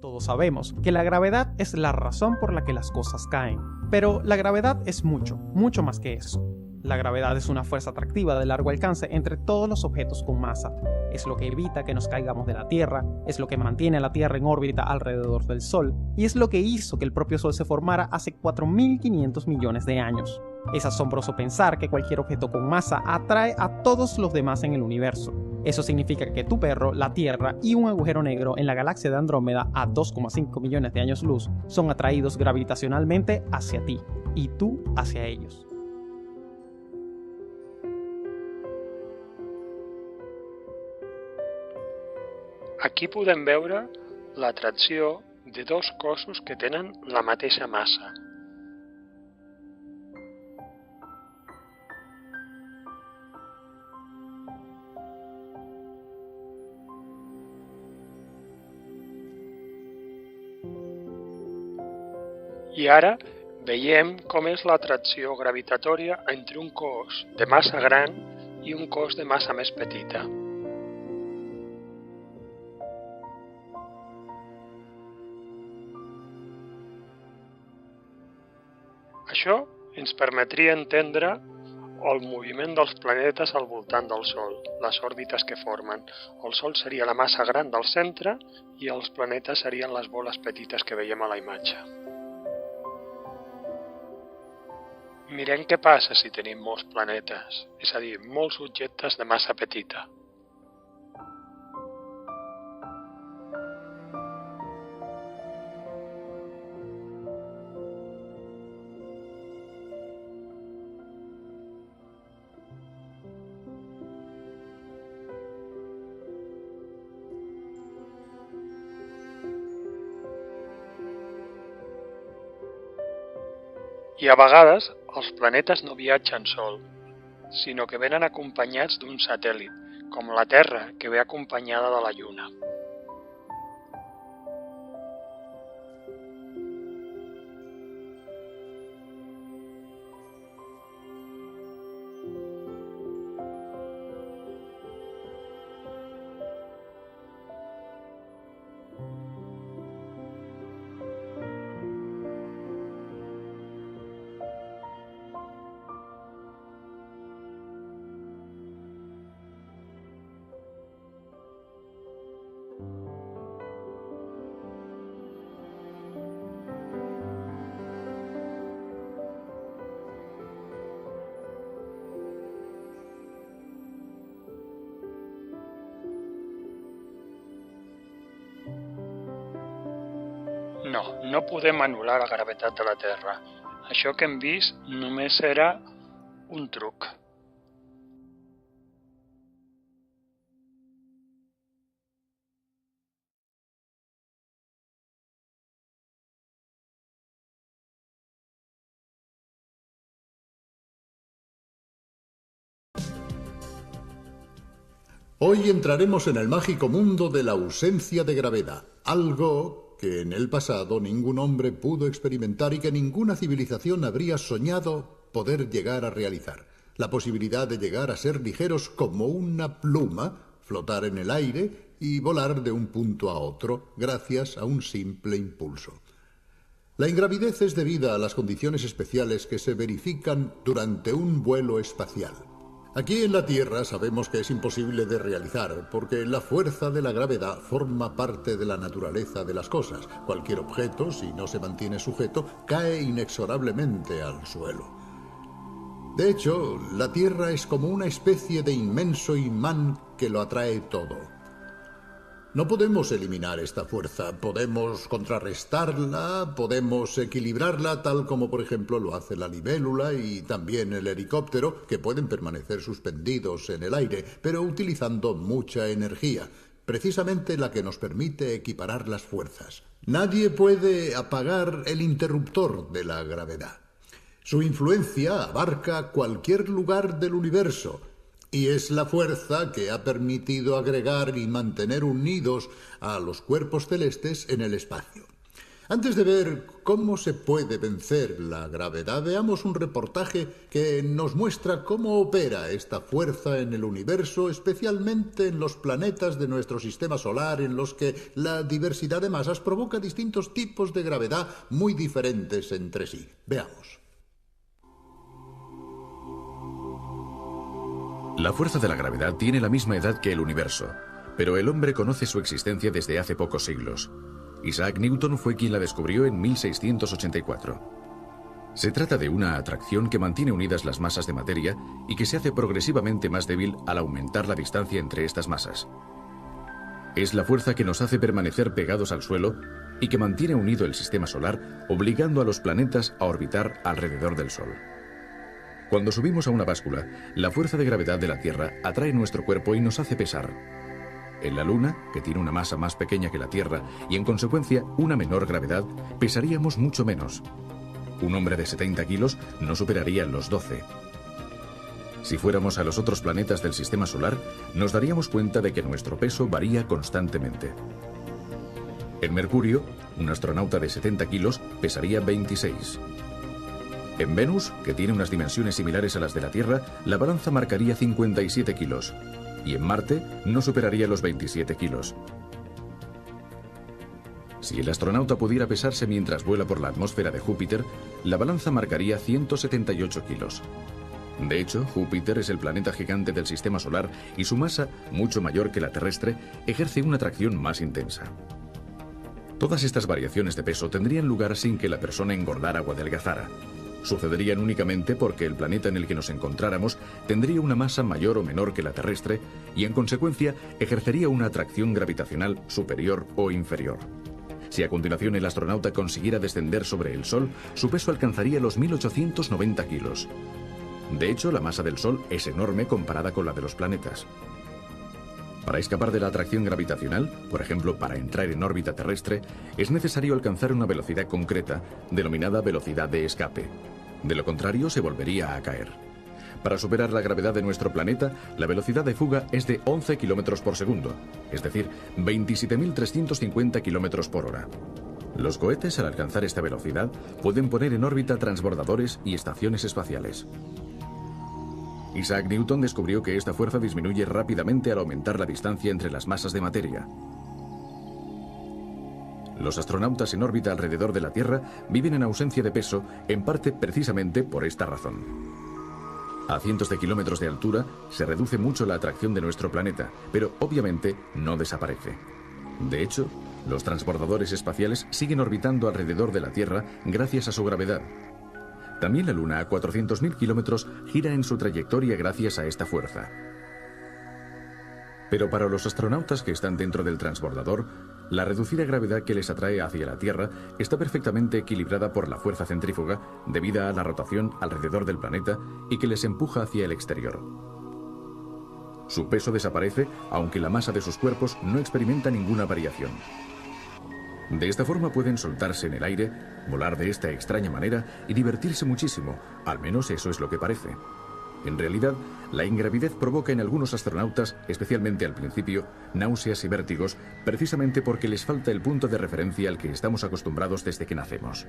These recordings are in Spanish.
Todos sabemos que la gravedad es la razón por la que las cosas caen, pero la gravedad es mucho, mucho más que eso. La gravedad es una fuerza atractiva de largo alcance entre todos los objetos con masa. Es lo que evita que nos caigamos de la Tierra, es lo que mantiene a la Tierra en órbita alrededor del Sol, y es lo que hizo que el propio Sol se formara hace 4.500 millones de años. Es asombroso pensar que cualquier objeto con masa atrae a todos los demás en el universo. Eso significa que tu perro, la Tierra y un agujero negro en la galaxia de Andrómeda a 2,5 millones de años luz son atraídos gravitacionalmente hacia ti, y tú hacia ellos. Aquí podem veure l'atracció de dos cossos que tenen la mateixa massa. I ara veiem com és l'atracció gravitatòria entre un cos de massa gran i un cos de massa més petita. Això ens permetria entendre el moviment dels planetes al voltant del Sol, les òrbites que formen. El Sol seria la massa gran del centre i els planetes serien les boles petites que veiem a la imatge. Mirem què passa si tenim molts planetes, és a dir, molts objectes de massa petita. I a vegades els planetes no viatgen sol, sinó que venen acompanyats d'un satèl·lit, com la Terra, que ve acompanyada de la Lluna. No podem anul·lar la gravetat de la Terra. Això que hem vist només era un truc. Hoy entraremos en el mágico mundo de la ausencia de gravedad, algo que en el pasado ningún hombre pudo experimentar y que ninguna civilización habría soñado poder llegar a realizar. La posibilidad de llegar a ser ligeros como una pluma, flotar en el aire y volar de un punto a otro gracias a un simple impulso. La ingravidez es debida a las condiciones especiales que se verifican durante un vuelo espacial. Aquí en la Tierra sabemos que es imposible de realizar, porque la fuerza de la gravedad forma parte de la naturaleza de las cosas. Cualquier objeto, si no se mantiene sujeto, cae inexorablemente al suelo. De hecho, la Tierra es como una especie de inmenso imán que lo atrae todo. No podemos eliminar esta fuerza, podemos contrarrestarla, podemos equilibrarla, tal como por ejemplo lo hace la libélula y también el helicóptero, que pueden permanecer suspendidos en el aire, pero utilizando mucha energía, precisamente la que nos permite equiparar las fuerzas. Nadie puede apagar el interruptor de la gravedad. Su influencia abarca cualquier lugar del universo, y es la fuerza que ha permitido agregar y mantener unidos a los cuerpos celestes en el espacio. Antes de ver cómo se puede vencer la gravedad, veamos un reportaje que nos muestra cómo opera esta fuerza en el universo, especialmente en los planetas de nuestro sistema solar, en los que la diversidad de masas provoca distintos tipos de gravedad muy diferentes entre sí. Veamos. La fuerza de la gravedad tiene la misma edad que el universo, pero el hombre conoce su existencia desde hace pocos siglos. Isaac Newton fue quien la descubrió en 1684. Se trata de una atracción que mantiene unidas las masas de materia y que se hace progresivamente más débil al aumentar la distancia entre estas masas. Es la fuerza que nos hace permanecer pegados al suelo y que mantiene unido el sistema solar, obligando a los planetas a orbitar alrededor del Sol. Cuando subimos a una báscula, la fuerza de gravedad de la Tierra atrae nuestro cuerpo y nos hace pesar. En la Luna, que tiene una masa más pequeña que la Tierra y en consecuencia una menor gravedad, pesaríamos mucho menos. Un hombre de 70 kilos no superaría los 12. Si fuéramos a los otros planetas del sistema solar, nos daríamos cuenta de que nuestro peso varía constantemente. En Mercurio, un astronauta de 70 kilos pesaría 26. En Venus, que tiene unas dimensiones similares a las de la Tierra, la balanza marcaría 57 kilos. Y en Marte no superaría los 27 kilos. Si el astronauta pudiera pesarse mientras vuela por la atmósfera de Júpiter, la balanza marcaría 178 kilos. De hecho, Júpiter es el planeta gigante del sistema solar y su masa, mucho mayor que la terrestre, ejerce una atracción más intensa. Todas estas variaciones de peso tendrían lugar sin que la persona engordara o adelgazara. Sucederían únicamente porque el planeta en el que nos encontráramos tendría una masa mayor o menor que la terrestre y en consecuencia ejercería una atracción gravitacional superior o inferior. Si a continuación el astronauta consiguiera descender sobre el Sol, su peso alcanzaría los 1890 kilos. De hecho, la masa del Sol es enorme comparada con la de los planetas. Para escapar de la atracción gravitacional, por ejemplo, para entrar en órbita terrestre, es necesario alcanzar una velocidad concreta, denominada velocidad de escape. De lo contrario, se volvería a caer. Para superar la gravedad de nuestro planeta, la velocidad de fuga es de 11 km por segundo, es decir, 27.350 km por hora. Los cohetes, al alcanzar esta velocidad, pueden poner en órbita transbordadores y estaciones espaciales. Isaac Newton descubrió que esta fuerza disminuye rápidamente al aumentar la distancia entre las masas de materia. Los astronautas en órbita alrededor de la Tierra viven en ausencia de peso, en parte precisamente por esta razón. A cientos de kilómetros de altura se reduce mucho la atracción de nuestro planeta, pero obviamente no desaparece. De hecho, los transbordadores espaciales siguen orbitando alrededor de la Tierra gracias a su gravedad. También la Luna, a 400.000 kilómetros, gira en su trayectoria gracias a esta fuerza. Pero para los astronautas que están dentro del transbordador, la reducida gravedad que les atrae hacia la Tierra está perfectamente equilibrada por la fuerza centrífuga debida a la rotación alrededor del planeta y que les empuja hacia el exterior. Su peso desaparece, aunque la masa de sus cuerpos no experimenta ninguna variación. De esta forma pueden soltarse en el aire, volar de esta extraña manera y divertirse muchísimo, al menos eso es lo que parece. En realidad, la ingravidez provoca en algunos astronautas, especialmente al principio, náuseas y vértigos, precisamente porque les falta el punto de referencia al que estamos acostumbrados desde que nacemos.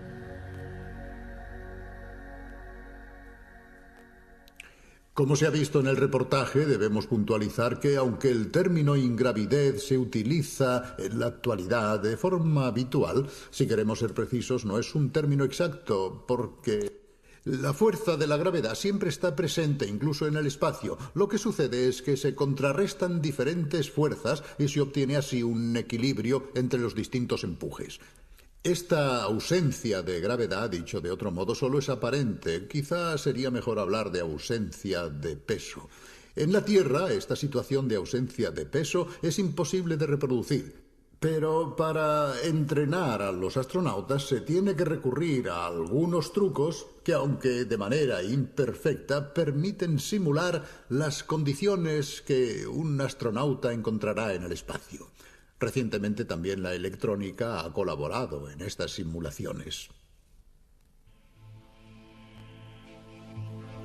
Como se ha visto en el reportaje, debemos puntualizar que aunque el término ingravidez se utiliza en la actualidad de forma habitual, si queremos ser precisos, no es un término exacto, porque la fuerza de la gravedad siempre está presente incluso en el espacio. Lo que sucede es que se contrarrestan diferentes fuerzas y se obtiene así un equilibrio entre los distintos empujes. Esta ausencia de gravedad, dicho de otro modo, solo es aparente. Quizá sería mejor hablar de ausencia de peso. En la Tierra, esta situación de ausencia de peso es imposible de reproducir. Pero para entrenar a los astronautas se tiene que recurrir a algunos trucos que, aunque de manera imperfecta, permiten simular las condiciones que un astronauta encontrará en el espacio. Recientemente también la electrónica ha colaborado en estas simulaciones.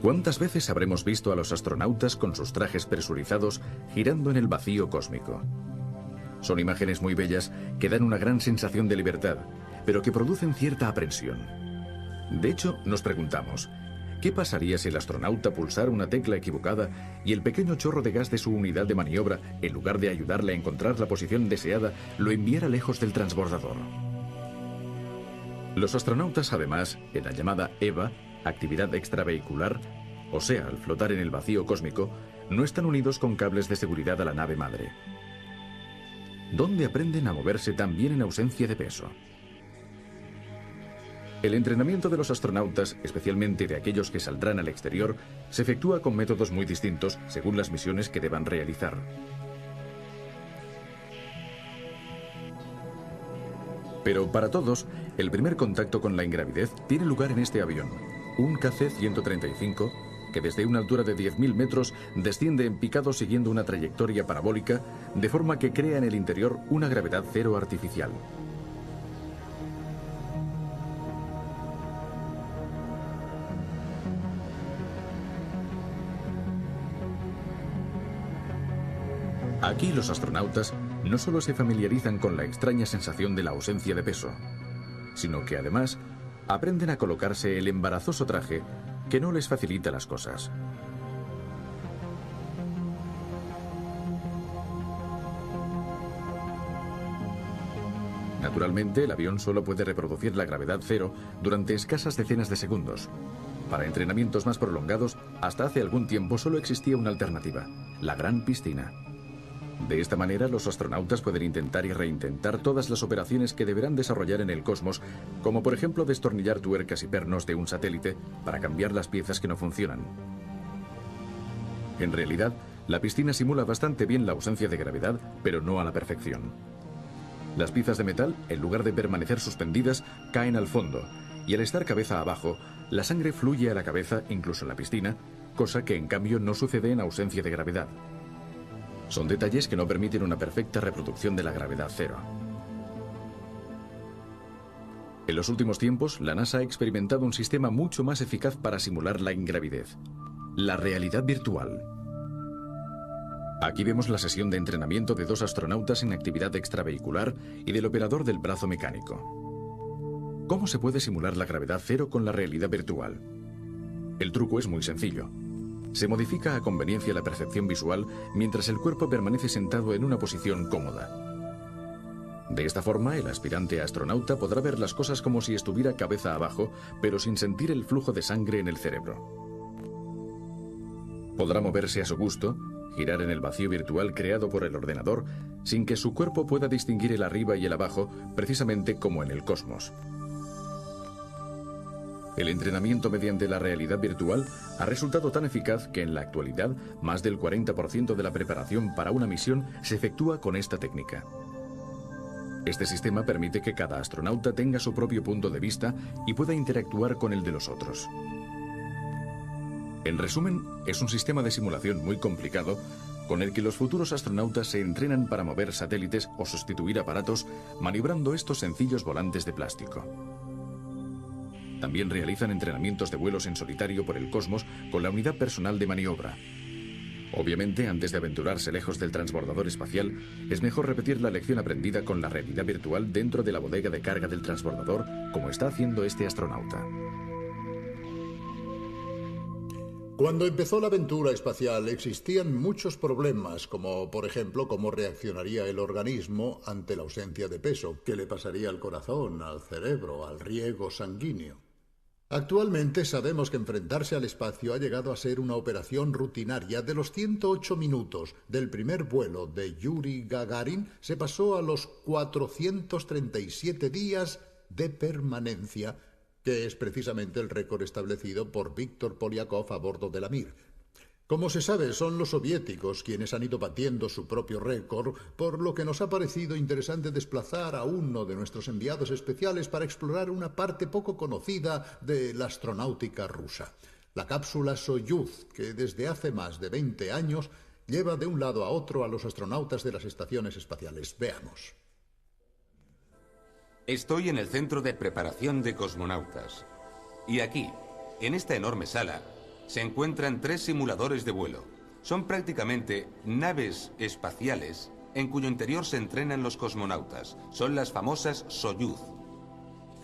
¿Cuántas veces habremos visto a los astronautas con sus trajes presurizados girando en el vacío cósmico? Son imágenes muy bellas que dan una gran sensación de libertad, pero que producen cierta aprensión. De hecho, nos preguntamos, ¿qué pasaría si el astronauta pulsara una tecla equivocada y el pequeño chorro de gas de su unidad de maniobra, en lugar de ayudarle a encontrar la posición deseada, lo enviara lejos del transbordador? Los astronautas, además, en la llamada EVA, actividad extravehicular, o sea, al flotar en el vacío cósmico, no están unidos con cables de seguridad a la nave madre. ¿Dónde aprenden a moverse también en ausencia de peso? El entrenamiento de los astronautas, especialmente de aquellos que saldrán al exterior, se efectúa con métodos muy distintos según las misiones que deban realizar. Pero para todos, el primer contacto con la ingravidez tiene lugar en este avión, un KC-135, que desde una altura de 10.000 metros desciende en picado siguiendo una trayectoria parabólica, de forma que crea en el interior una gravedad cero artificial. Aquí los astronautas no solo se familiarizan con la extraña sensación de la ausencia de peso, sino que además aprenden a colocarse el embarazoso traje que no les facilita las cosas. Naturalmente, el avión solo puede reproducir la gravedad cero durante escasas decenas de segundos. Para entrenamientos más prolongados, hasta hace algún tiempo solo existía una alternativa, la gran piscina. De esta manera, los astronautas pueden intentar y reintentar todas las operaciones que deberán desarrollar en el cosmos, como por ejemplo destornillar tuercas y pernos de un satélite para cambiar las piezas que no funcionan. En realidad, la piscina simula bastante bien la ausencia de gravedad, pero no a la perfección. Las piezas de metal, en lugar de permanecer suspendidas, caen al fondo, y al estar cabeza abajo, la sangre fluye a la cabeza, incluso en la piscina, cosa que en cambio no sucede en ausencia de gravedad. Son detalles que no permiten una perfecta reproducción de la gravedad cero. En los últimos tiempos, la NASA ha experimentado un sistema mucho más eficaz para simular la ingravidez: la realidad virtual. Aquí vemos la sesión de entrenamiento de dos astronautas en actividad extravehicular y del operador del brazo mecánico. ¿Cómo se puede simular la gravedad cero con la realidad virtual? El truco es muy sencillo. Se modifica a conveniencia la percepción visual mientras el cuerpo permanece sentado en una posición cómoda. De esta forma, el aspirante a astronauta podrá ver las cosas como si estuviera cabeza abajo, pero sin sentir el flujo de sangre en el cerebro. Podrá moverse a su gusto, girar en el vacío virtual creado por el ordenador, sin que su cuerpo pueda distinguir el arriba y el abajo, precisamente como en el cosmos. El entrenamiento mediante la realidad virtual ha resultado tan eficaz que en la actualidad más del 40% de la preparación para una misión se efectúa con esta técnica. Este sistema permite que cada astronauta tenga su propio punto de vista y pueda interactuar con el de los otros. En resumen, es un sistema de simulación muy complicado con el que los futuros astronautas se entrenan para mover satélites o sustituir aparatos maniobrando estos sencillos volantes de plástico. También realizan entrenamientos de vuelos en solitario por el cosmos con la unidad personal de maniobra. Obviamente, antes de aventurarse lejos del transbordador espacial, es mejor repetir la lección aprendida con la realidad virtual dentro de la bodega de carga del transbordador, como está haciendo este astronauta. Cuando empezó la aventura espacial existían muchos problemas, como por ejemplo cómo reaccionaría el organismo ante la ausencia de peso, qué le pasaría al corazón, al cerebro, al riego sanguíneo. Actualmente sabemos que enfrentarse al espacio ha llegado a ser una operación rutinaria. De los 108 minutos del primer vuelo de Yuri Gagarin se pasó a los 437 días de permanencia, que es precisamente el récord establecido por Víctor Polyakov a bordo de la Mir. Como se sabe, son los soviéticos quienes han ido batiendo su propio récord, por lo que nos ha parecido interesante desplazar a uno de nuestros enviados especiales para explorar una parte poco conocida de la astronáutica rusa. La cápsula Soyuz, que desde hace más de 20 años lleva de un lado a otro a los astronautas de las estaciones espaciales. Veamos. Estoy en el centro de preparación de cosmonautas. Y aquí, en esta enorme sala, se encuentran 3 simuladores de vuelo. Son prácticamente naves espaciales en cuyo interior se entrenan los cosmonautas. Son las famosas Soyuz.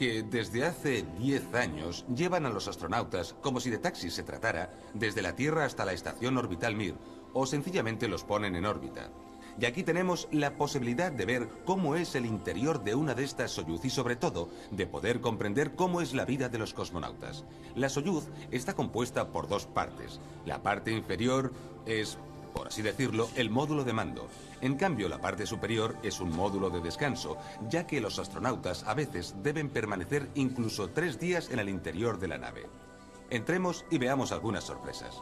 que desde hace 10 años llevan a los astronautas, como si de taxis se tratara, desde la Tierra hasta la estación orbital Mir, o sencillamente los ponen en órbita. Y aquí tenemos la posibilidad de ver cómo es el interior de una de estas Soyuz y sobre todo de poder comprender cómo es la vida de los cosmonautas. La Soyuz está compuesta por dos partes. La parte inferior es, por así decirlo, el módulo de mando. En cambio, la parte superior es un módulo de descanso, ya que los astronautas a veces deben permanecer incluso 3 días en el interior de la nave. Entremos y veamos algunas sorpresas.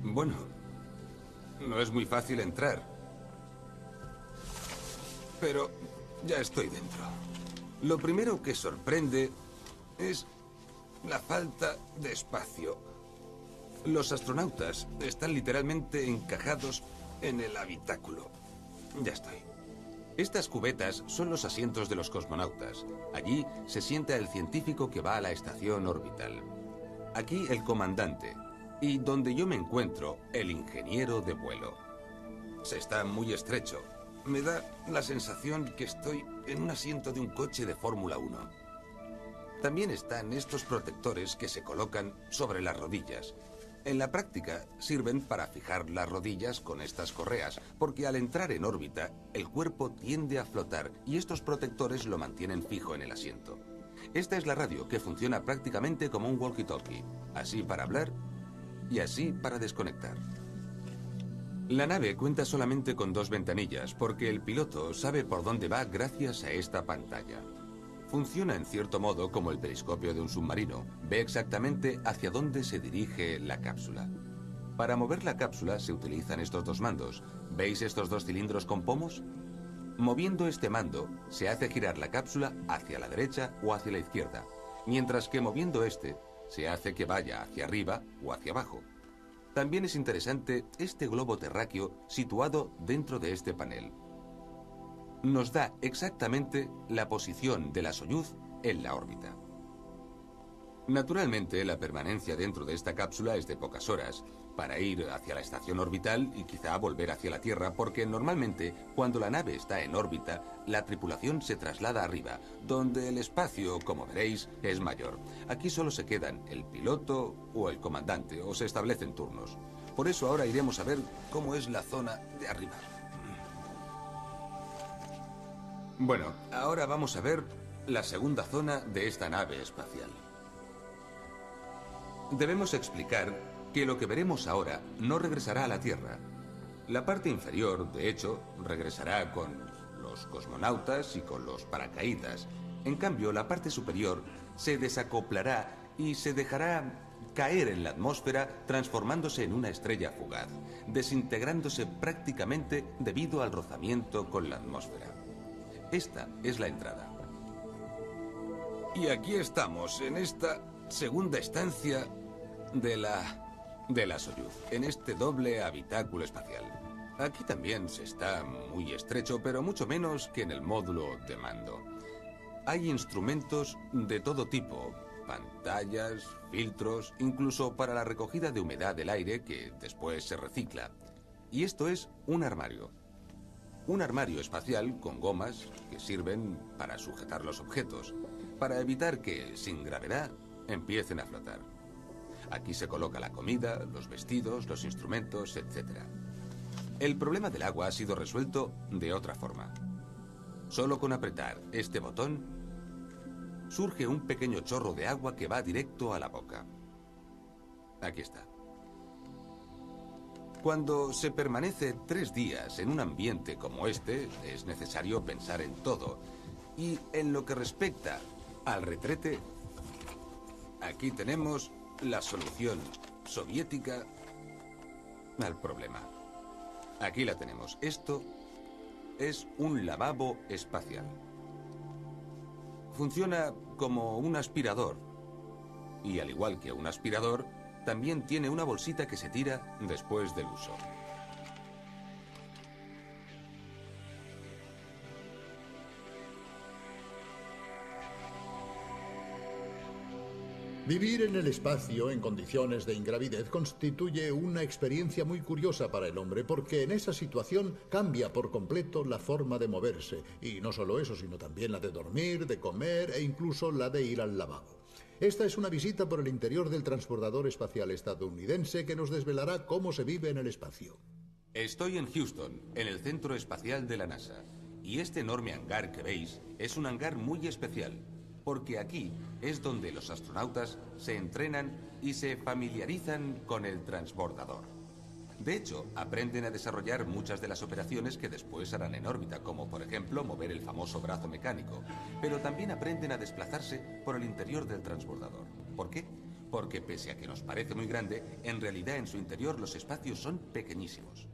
Bueno, no es muy fácil entrar, pero ya estoy dentro. Lo primero que sorprende es la falta de espacio. Los astronautas están literalmente encajados en el habitáculo. Ya estoy. Estas cubetas son los asientos de los cosmonautas. Allí se sienta el científico que va a la estación orbital. Aquí el comandante. Y donde yo me encuentro, el ingeniero de vuelo. Se está muy estrecho. Me da la sensación que estoy en un asiento de un coche de Fórmula 1. También están estos protectores que se colocan sobre las rodillas. En la práctica sirven para fijar las rodillas con estas correas, porque al entrar en órbita, el cuerpo tiende a flotar y estos protectores lo mantienen fijo en el asiento. Esta es la radio, que funciona prácticamente como un walkie-talkie, así para hablar y así para desconectar. La nave cuenta solamente con 2 ventanillas, porque el piloto sabe por dónde va gracias a esta pantalla. Funciona en cierto modo como el periscopio de un submarino. Ve exactamente hacia dónde se dirige la cápsula. Para mover la cápsula se utilizan estos 2 mandos. ¿Veis estos 2 cilindros con pomos? Moviendo este mando, se hace girar la cápsula hacia la derecha o hacia la izquierda, mientras que moviendo este, se hace que vaya hacia arriba o hacia abajo. También es interesante este globo terráqueo situado dentro de este panel. Nos da exactamente la posición de la Soyuz en la órbita. Naturalmente, la permanencia dentro de esta cápsula es de pocas horas, para ir hacia la estación orbital y quizá volver hacia la Tierra, porque normalmente, cuando la nave está en órbita, la tripulación se traslada arriba, donde el espacio, como veréis, es mayor. Aquí solo se quedan el piloto o el comandante, o se establecen turnos. Por eso ahora iremos a ver cómo es la zona de arriba. Bueno, ahora vamos a ver la segunda zona de esta nave espacial. Debemos explicar que lo que veremos ahora no regresará a la Tierra. La parte inferior, de hecho, regresará con los cosmonautas y con los paracaídas. En cambio, la parte superior se desacoplará y se dejará caer en la atmósfera, transformándose en una estrella fugaz, desintegrándose prácticamente debido al rozamiento con la atmósfera. Esta es la entrada. Y aquí estamos, en esta segunda estancia de la Soyuz, en este doble habitáculo espacial. Aquí también se está muy estrecho, pero mucho menos que en el módulo de mando. Hay instrumentos de todo tipo, pantallas, filtros, incluso para la recogida de humedad del aire que después se recicla. Y esto es un armario. Un armario espacial con gomas que sirven para sujetar los objetos, para evitar que, sin gravedad, empiecen a flotar. Aquí se coloca la comida, los vestidos, los instrumentos, etc. El problema del agua ha sido resuelto de otra forma. Solo con apretar este botón, surge un pequeño chorro de agua que va directo a la boca. Aquí está. Cuando se permanece 3 días en un ambiente como este, es necesario pensar en todo. Y en lo que respecta al retrete, aquí tenemos la solución soviética al problema. Aquí la tenemos. Esto es un lavabo espacial. Funciona como un aspirador. Y al igual que un aspirador, también tiene una bolsita que se tira después del uso. Vivir en el espacio en condiciones de ingravidez constituye una experiencia muy curiosa para el hombre, porque en esa situación cambia por completo la forma de moverse, y no solo eso, sino también la de dormir, de comer e incluso la de ir al lavabo. Esta es una visita por el interior del transbordador espacial estadounidense que nos desvelará cómo se vive en el espacio. Estoy en Houston, en el centro espacial de la NASA, y este enorme hangar que veis es un hangar muy especial, porque aquí es donde los astronautas se entrenan y se familiarizan con el transbordador. De hecho, aprenden a desarrollar muchas de las operaciones que después harán en órbita, como por ejemplo mover el famoso brazo mecánico, pero también aprenden a desplazarse por el interior del transbordador. ¿Por qué? Porque pese a que nos parece muy grande, en realidad en su interior los espacios son pequeñísimos.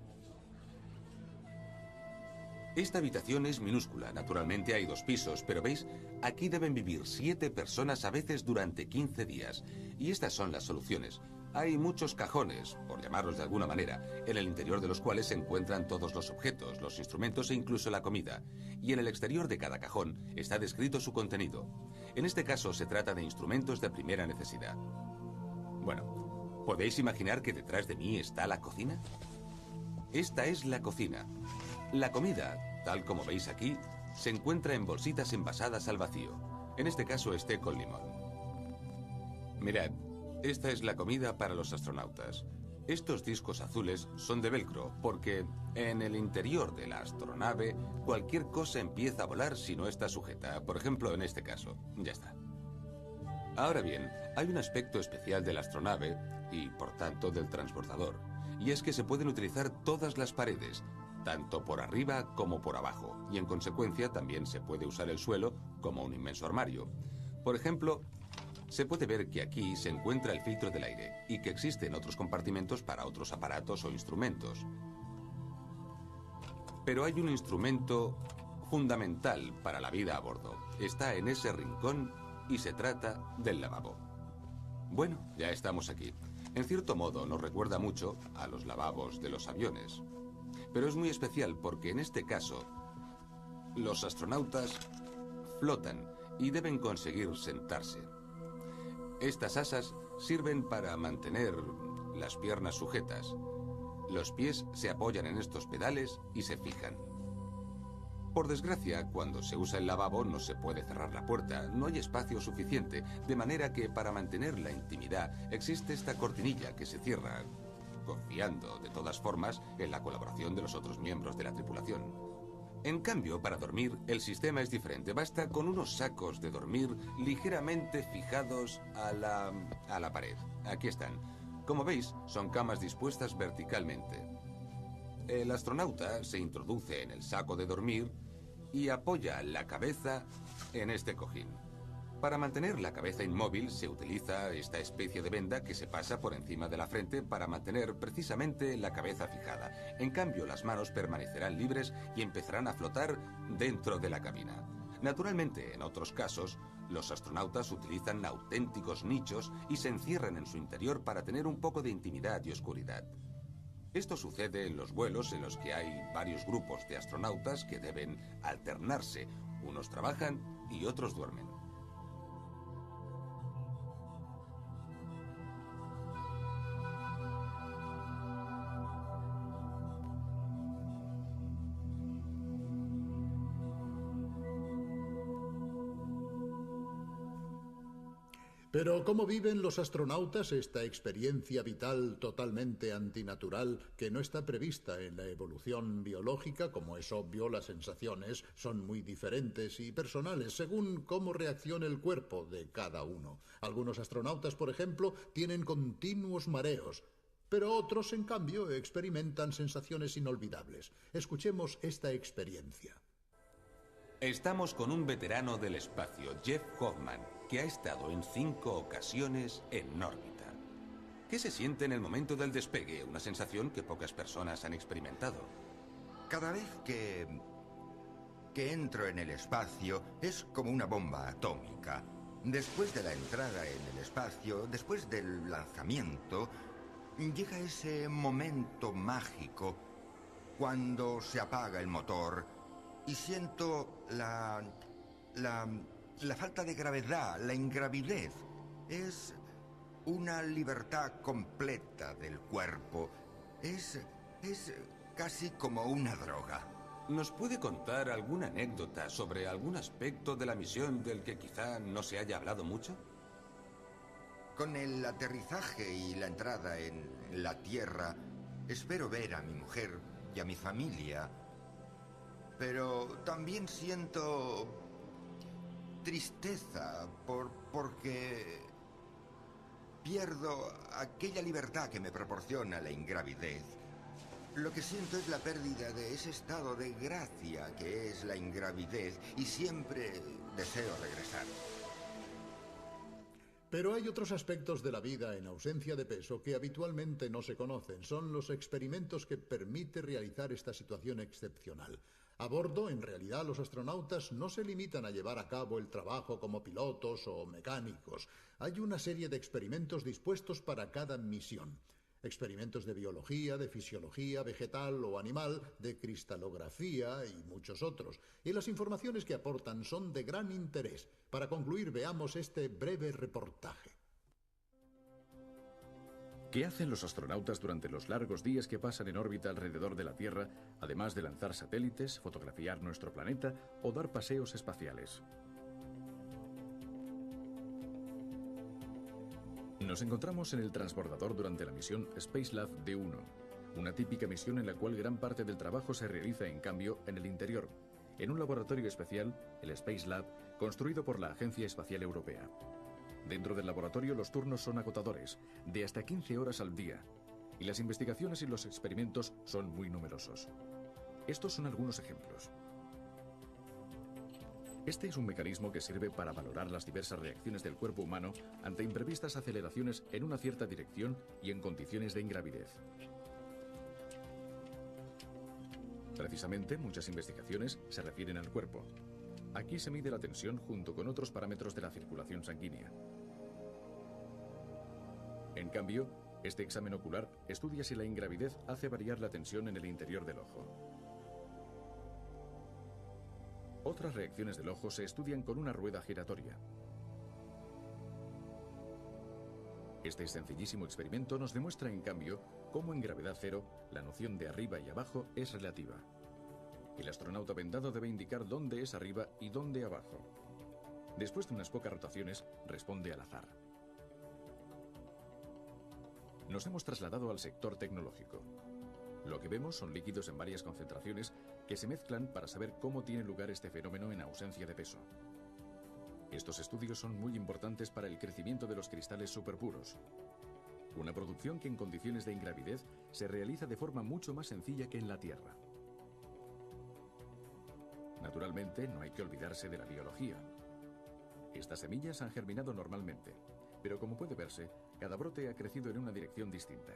Esta habitación es minúscula, naturalmente hay 2 pisos, pero ¿veis? Aquí deben vivir 7 personas a veces durante 15 días. Y estas son las soluciones. Hay muchos cajones, por llamarlos de alguna manera, en el interior de los cuales se encuentran todos los objetos, los instrumentos e incluso la comida. Y en el exterior de cada cajón está descrito su contenido. En este caso se trata de instrumentos de primera necesidad. Bueno, ¿podéis imaginar que detrás de mí está la cocina? Esta es la cocina. La comida, tal como veis aquí, se encuentra en bolsitas envasadas al vacío. En este caso, té con limón. Mirad, esta es la comida para los astronautas. Estos discos azules son de velcro, porque en el interior de la astronave cualquier cosa empieza a volar si no está sujeta. Por ejemplo, en este caso. Ya está. Ahora bien, hay un aspecto especial de la astronave y, por tanto, del transbordador. Y es que se pueden utilizar todas las paredes, tanto por arriba como por abajo, y en consecuencia también se puede usar el suelo como un inmenso armario. Por ejemplo, se puede ver que aquí se encuentra el filtro del aire y que existen otros compartimentos para otros aparatos o instrumentos. Pero hay un instrumento fundamental para la vida a bordo. Está en ese rincón y se trata del lavabo. Bueno, ya estamos aquí. En cierto modo nos recuerda mucho a los lavabos de los aviones. Pero es muy especial porque en este caso los astronautas flotan y deben conseguir sentarse. Estas asas sirven para mantener las piernas sujetas. Los pies se apoyan en estos pedales y se fijan. Por desgracia, cuando se usa el lavabo no se puede cerrar la puerta, no hay espacio suficiente, de manera que para mantener la intimidad existe esta cortinilla que se cierra, confiando de todas formas en la colaboración de los otros miembros de la tripulación. En cambio, para dormir, el sistema es diferente. Basta con unos sacos de dormir ligeramente fijados a la pared. Aquí están. Como veis, son camas dispuestas verticalmente. El astronauta se introduce en el saco de dormir y apoya la cabeza en este cojín. Para mantener la cabeza inmóvil se utiliza esta especie de venda que se pasa por encima de la frente para mantener precisamente la cabeza fijada. En cambio, las manos permanecerán libres y empezarán a flotar dentro de la cabina. Naturalmente, en otros casos, los astronautas utilizan auténticos nichos y se encierran en su interior para tener un poco de intimidad y oscuridad. Esto sucede en los vuelos en los que hay varios grupos de astronautas que deben alternarse. Unos trabajan y otros duermen. Pero ¿cómo viven los astronautas esta experiencia vital totalmente antinatural que no está prevista en la evolución biológica? Como es obvio, las sensaciones son muy diferentes y personales según cómo reaccione el cuerpo de cada uno. Algunos astronautas, por ejemplo, tienen continuos mareos, pero otros, en cambio, experimentan sensaciones inolvidables. Escuchemos esta experiencia. Estamos con un veterano del espacio, Jeff Hoffman, que ha estado en 5 ocasiones en órbita. ¿Qué se siente en el momento del despegue? Una sensación que pocas personas han experimentado. Cada vez que entro en el espacio es como una bomba atómica. Después de la entrada en el espacio, después del lanzamiento, llega ese momento mágico cuando se apaga el motor y siento la falta de gravedad, la ingravidez. Es una libertad completa del cuerpo. Es casi como una droga. ¿Nos puede contar alguna anécdota sobre algún aspecto de la misión del que quizá no se haya hablado mucho? Con el aterrizaje y la entrada en la Tierra, espero ver a mi mujer y a mi familia. Pero también siento tristeza porque pierdo aquella libertad que me proporciona la ingravidez. Lo que siento es la pérdida de ese estado de gracia que es la ingravidez y siempre deseo regresar. Pero hay otros aspectos de la vida en ausencia de peso que habitualmente no se conocen. Son los experimentos que permite realizar esta situación excepcional. A bordo, en realidad, los astronautas no se limitan a llevar a cabo el trabajo como pilotos o mecánicos. Hay una serie de experimentos dispuestos para cada misión. Experimentos de biología, de fisiología vegetal o animal, de cristalografía y muchos otros. Y las informaciones que aportan son de gran interés. Para concluir, veamos este breve reportaje. ¿Qué hacen los astronautas durante los largos días que pasan en órbita alrededor de la Tierra, además de lanzar satélites, fotografiar nuestro planeta o dar paseos espaciales? Nos encontramos en el transbordador durante la misión Spacelab D1, una típica misión en la cual gran parte del trabajo se realiza en cambio en el interior, en un laboratorio especial, el Spacelab, construido por la Agencia Espacial Europea. Dentro del laboratorio los turnos son agotadores, de hasta 15 horas al día, y las investigaciones y los experimentos son muy numerosos. Estos son algunos ejemplos. Este es un mecanismo que sirve para valorar las diversas reacciones del cuerpo humano ante imprevistas aceleraciones en una cierta dirección y en condiciones de ingravidez. Precisamente, muchas investigaciones se refieren al cuerpo. Aquí se mide la tensión junto con otros parámetros de la circulación sanguínea. En cambio, este examen ocular estudia si la ingravidez hace variar la tensión en el interior del ojo. Otras reacciones del ojo se estudian con una rueda giratoria. Este sencillísimo experimento nos demuestra, en cambio, cómo en gravedad cero la noción de arriba y abajo es relativa. El astronauta vendado debe indicar dónde es arriba y dónde abajo. Después de unas pocas rotaciones, responde al azar. Nos hemos trasladado al sector tecnológico. Lo que vemos son líquidos en varias concentraciones que se mezclan para saber cómo tiene lugar este fenómeno en ausencia de peso. Estos estudios son muy importantes para el crecimiento de los cristales superpuros, una producción que en condiciones de ingravidez se realiza de forma mucho más sencilla que en la Tierra. Naturalmente, no hay que olvidarse de la biología. Estas semillas han germinado normalmente, pero como puede verse, cada brote ha crecido en una dirección distinta.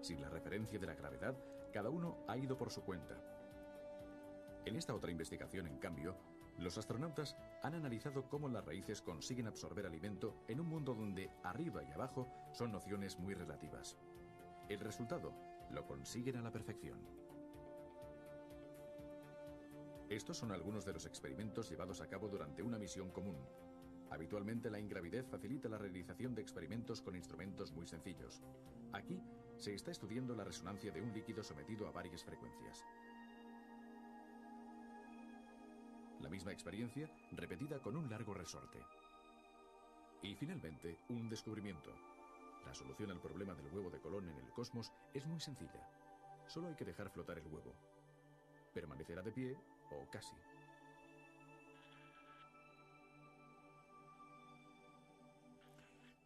Sin la referencia de la gravedad, cada uno ha ido por su cuenta. En esta otra investigación, en cambio, los astronautas han analizado cómo las raíces consiguen absorber alimento en un mundo donde arriba y abajo son nociones muy relativas. El resultado lo consiguen a la perfección. Estos son algunos de los experimentos llevados a cabo durante una misión común. Habitualmente la ingravidez facilita la realización de experimentos con instrumentos muy sencillos. Aquí se está estudiando la resonancia de un líquido sometido a varias frecuencias. La misma experiencia repetida con un largo resorte. Y finalmente, un descubrimiento. La solución al problema del huevo de Colón en el cosmos es muy sencilla. Solo hay que dejar flotar el huevo. Permanecerá de pie, o casi.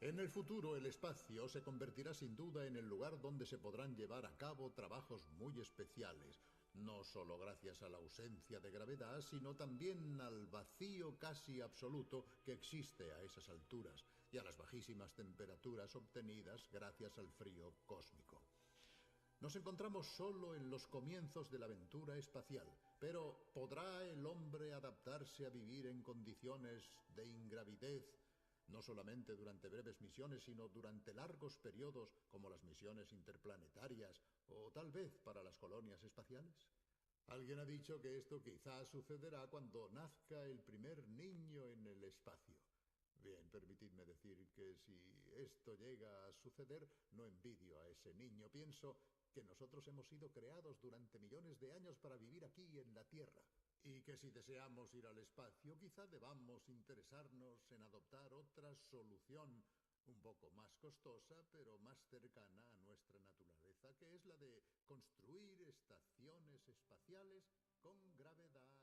En el futuro, el espacio se convertirá sin duda en el lugar donde se podrán llevar a cabo trabajos muy especiales, no solo gracias a la ausencia de gravedad, sino también al vacío casi absoluto que existe a esas alturas y a las bajísimas temperaturas obtenidas gracias al frío cósmico. Nos encontramos solo en los comienzos de la aventura espacial, pero ¿podrá el hombre adaptarse a vivir en condiciones de ingravidez? No solamente durante breves misiones, sino durante largos periodos como las misiones interplanetarias o tal vez para las colonias espaciales. Alguien ha dicho que esto quizás sucederá cuando nazca el primer niño en el espacio. Bien, permitidme decir que si esto llega a suceder, no envidio a ese niño. Pienso que nosotros hemos sido creados durante millones de años para vivir aquí en la Tierra. Y que si deseamos ir al espacio, quizá debamos interesarnos en adoptar otra solución un poco más costosa, pero más cercana a nuestra naturaleza, que es la de construir estaciones espaciales con gravedad